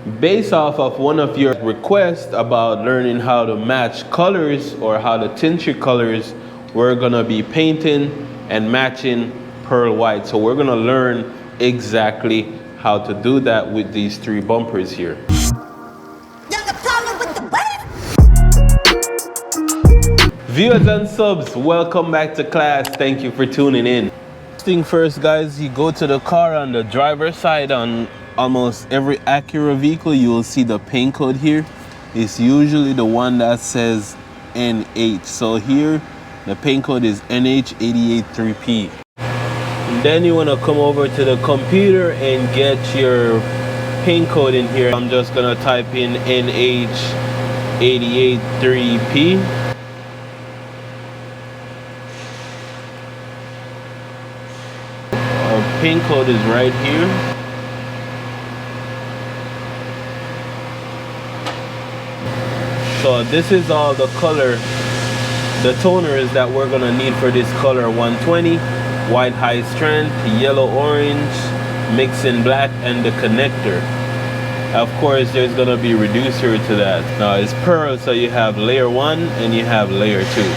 Based off of one of your requests about learning how to match colors or how to tint your colors, we're gonna be painting and matching pearl white. So we're gonna learn exactly how to do that with these 3 bumpers here. Viewers and subs, welcome back to class. Thank you for tuning in. First thing first, guys, you go to the car on the driver's side. On almost every Acura vehicle, you will see the paint code here. It's usually the one that says NH. So here, the paint code is NH883P. And then you want to come over to the computer and get your paint code in here. I'm just gonna type in NH883P. Our paint code is right here. So this is all the color, the toners that we're gonna need for this color: 120, white high strength, yellow orange, mixing black, and the connector. Of course, there's gonna be reducer to that. Now it's pearl, so you have layer 1 and you have layer 2.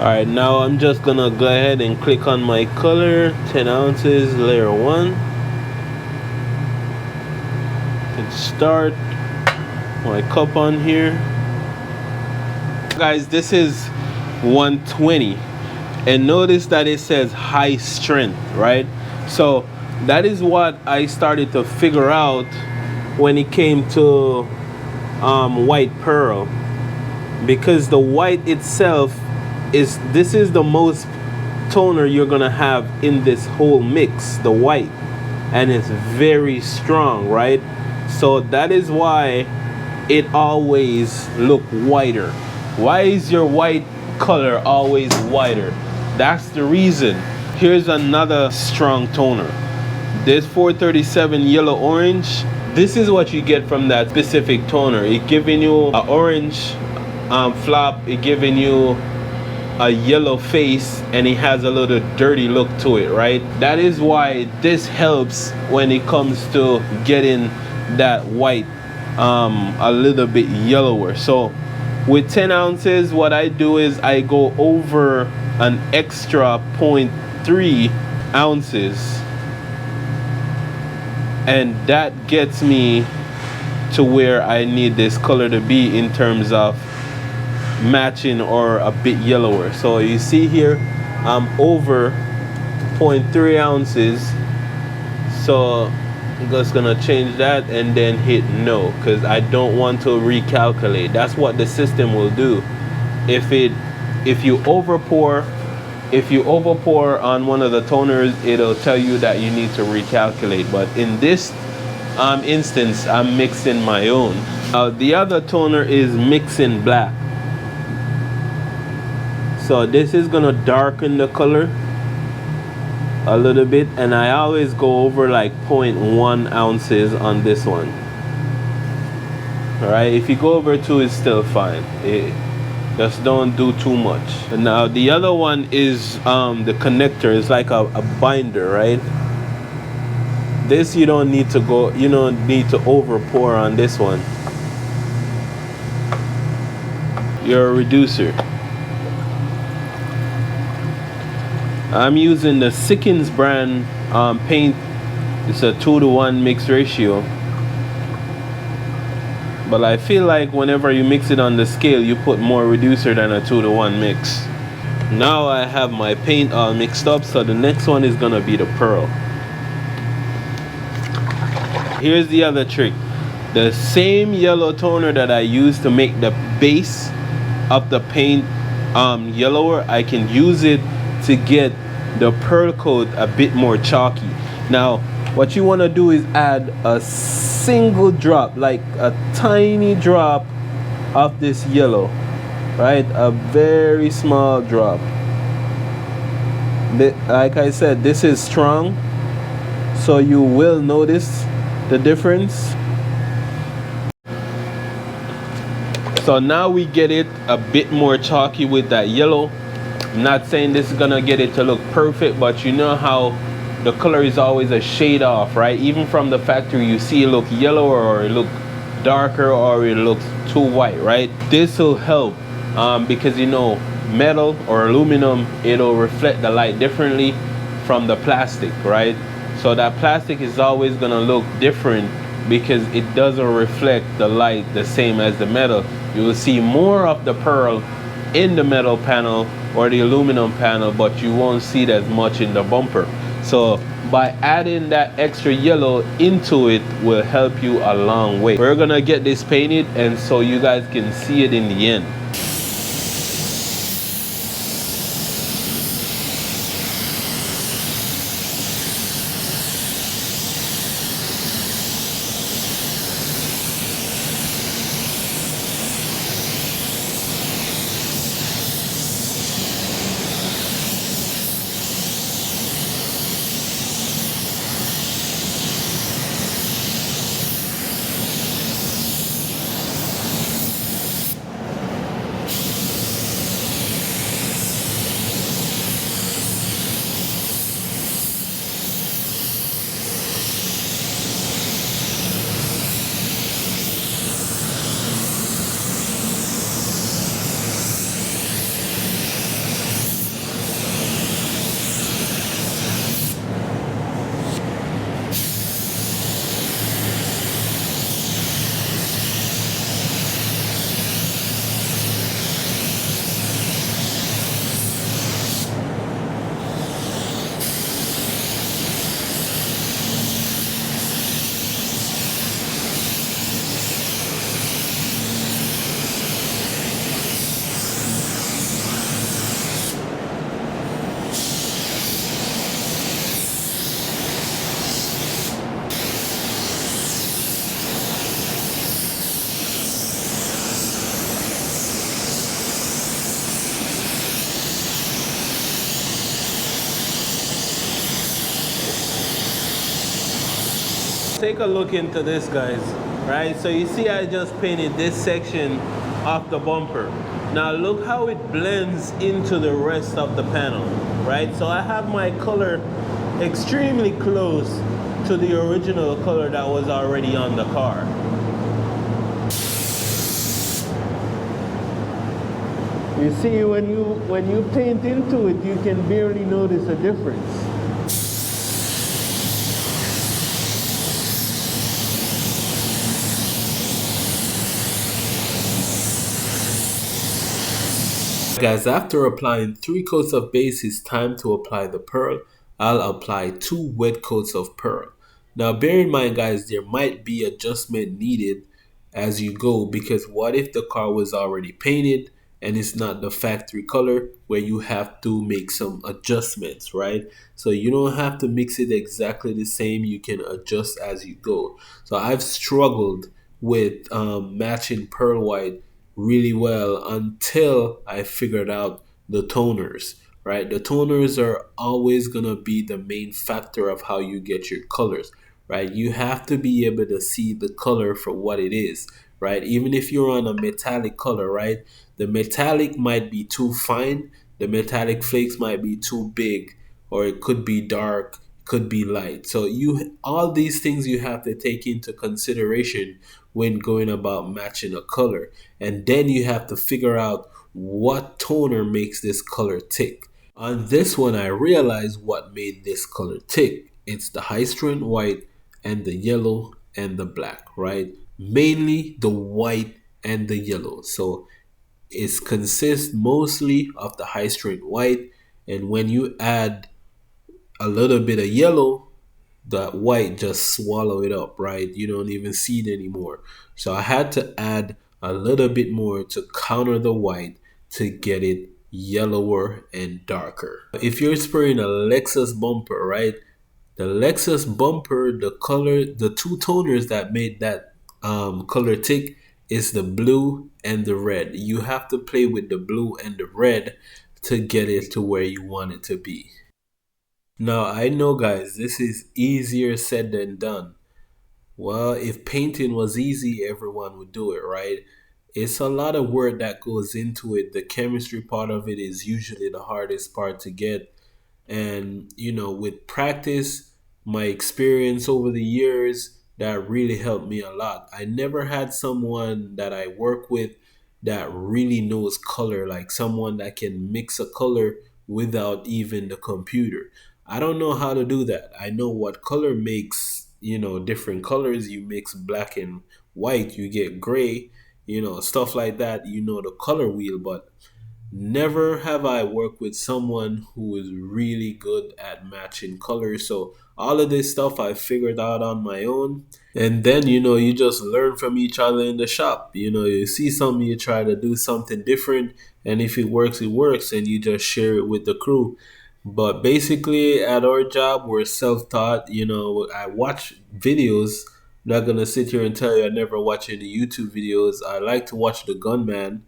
All right, now I'm just gonna go ahead and click on my color, 10 ounces, layer 1. Hit start. My cup on here. Guys, this is 120. And notice that it says high strength, right? So that is what I started to figure out when it came to white pearl. Because the white itself this is the most toner you're gonna have in this whole mix, the white, and it's very strong, right? So that is why it always look whiter. Why is your white color always whiter? That's the reason. Here's another strong toner. This 437 yellow orange. This is what you get from that specific toner. It giving you an orange flop, it giving you a yellow face, and it has a little dirty look to it, right? That is why this helps when it comes to getting that white a little bit yellower. So with 10 ounces, what I do is I go over an extra 0.3 ounces, and that gets me to where I need this color to be in terms of matching or a bit yellower. So you see here, I'm over 0.3 ounces. So I'm just gonna change that and then hit no, because I don't want to recalculate. That's what the system will do. If you over pour on one of the toners, it'll tell you that you need to recalculate. But in this instance, I'm mixing my own. The other toner is mixing black. So this is gonna darken the color a little bit, and I always go over like 0.1 ounces on this one. All right, if you go over 2, it's still fine. Just don't do too much. And now the other one is the connector. It's like a binder, right? This you don't need to over pour on this one. Your reducer. I'm using the Sickens brand paint. It's a 2-to-1 mix ratio. But I feel like whenever you mix it on the scale, you put more reducer than a 2-to-1 mix. Now I have my paint all mixed up, so the next one is gonna be the pearl. Here's the other trick. The same yellow toner that I use to make the base of the paint yellower, I can use it to get the pearl coat a bit more chalky. Now what you want to do is add a single drop, like a tiny drop of this yellow, right? A very small drop. Like I said, this is strong, so you will notice the difference. So now we get it a bit more chalky with that yellow. I'm not saying this is gonna get it to look perfect, but you know how the color is always a shade off, right? Even from the factory, you see it look yellower or it look darker or it looks too white, right? This will help because you know metal or aluminum, it'll reflect the light differently from the plastic, right? So that plastic is always gonna look different because it doesn't reflect the light the same as the metal. You will see more of the pearl in the metal panel or the aluminum panel, but you won't see it as much in the bumper. So by adding that extra yellow into it will help you a long way. We're gonna get this painted and so you guys can see it in the end. Take a look into this, guys, right? So you see I just painted this section of the bumper. Now look how it blends into the rest of the panel, right? So I have my color extremely close to the original color that was already on the car. You see, when you paint into it, you can barely notice a difference. Guys, after applying 3 coats of base, it's time to apply the pearl. I'll apply 2 wet coats of pearl. Now bear in mind, guys, there might be adjustment needed as you go, because what if the car was already painted and it's not the factory color, where you have to make some adjustments, right? So you don't have to mix it exactly the same, you can adjust as you go. So I've struggled with matching pearl white really well until I figured out the toners, right? The toners are always gonna be the main factor of how you get your colors, right? You have to be able to see the color for what it is, right? Even if you're on a metallic color, right? The metallic might be too fine, the metallic flakes might be too big, or it could be dark, could be light. So you all these things you have to take into consideration when going about matching a color. And then you have to figure out what toner makes this color tick. On this one, I realized what made this color tick. It's the high strength white and the yellow and the black, right? Mainly the white and the yellow. So it consists mostly of the high strength white, and when you add a little bit of yellow, that white just swallow it up, right? You don't even see it anymore. So I had to add a little bit more to counter the white to get it yellower and darker. If you're spraying a Lexus bumper, right? The Lexus bumper, the color, the 2 toners that made that color tick is the blue and the red. You have to play with the blue and the red to get it to where you want it to be. Now, I know, guys, this is easier said than done. Well, if painting was easy, everyone would do it, right? It's a lot of work that goes into it. The chemistry part of it is usually the hardest part to get. And with practice, my experience over the years, that really helped me a lot. I never had someone that I work with that really knows color, like someone that can mix a color without even the computer. I don't know how to do that. I know what color makes, different colors. You mix black and white, you get gray, stuff like that, the color wheel. But never have I worked with someone who is really good at matching colors. So all of this stuff I figured out on my own. And then, you just learn from each other in the shop. You see something, you try to do something different. And if it works, it works. And you just share it with the crew. But basically, at our job, we're self taught. I watch videos. I'm not going to sit here and tell you I never watch any YouTube videos. I like to watch The Gunman.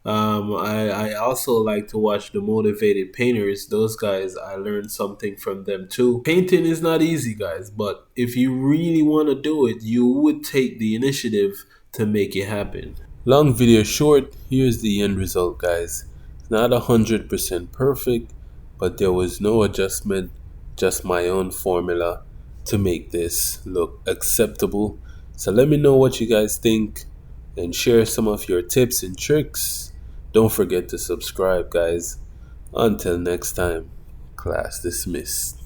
I also like to watch the motivated painters. Those guys, I learned something from them too. Painting is not easy, guys, but if you really want to do it, you would take the initiative to make it happen. Long video short, here's the end result, guys. It's not 100% perfect, but there was no adjustment, just my own formula to make this look acceptable. So let me know what you guys think and share some of your tips and tricks. Don't forget to subscribe, guys. Until next time, class dismissed.